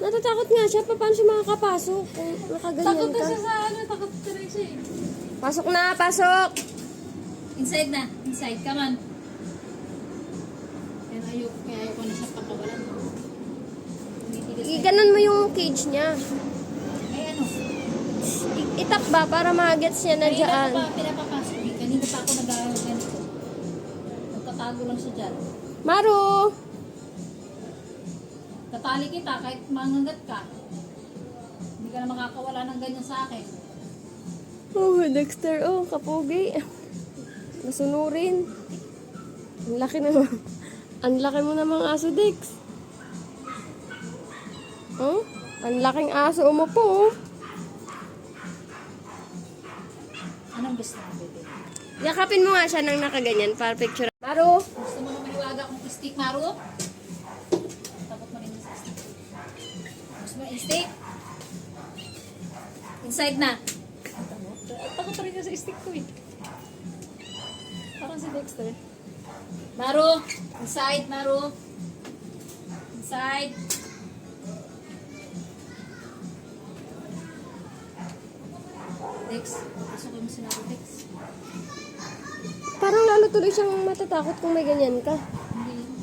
Natatakot nga siya. Paano siya makakapasok kung nakaganyan Takot na ka? siya sa ano, takot na rin siya eh. Pasok na, pasok! Inside na, inside, come on. Kaya ayoko na siya pakawalan. Iganon mo yung cage niya. Ay ano? Itak ba para magets niya na dyan? Pinapapasok eh. Kanina pa ako nag-ganito. Magtatago lang siya dyan. Maru! Tatali kita kahit mangangat ka. Hindi ka na makakawala ng ganyan sa akin. Oh, Dexter. Oh, kapugi. Masunurin. Ang laki naman. Ang laki mo namang aso, Dex. Oh? Ang laking aso mo po. Anong gusto mo, bebe? Yakapin mo nga siya nang nakaganyan para picture. Maru! Gusto mo na maniwaga kung stick, Maru? Takot mo rin sa stick. Gusto mo stick? Inside na. Takot rin niya sa stick ko eh. Parang si Dexter. Maru! Inside, Maru! Inside! Dex, pasok mo si Maru, Dex. Parang lalo tuloy siyang matatakot kung may ganyan ka.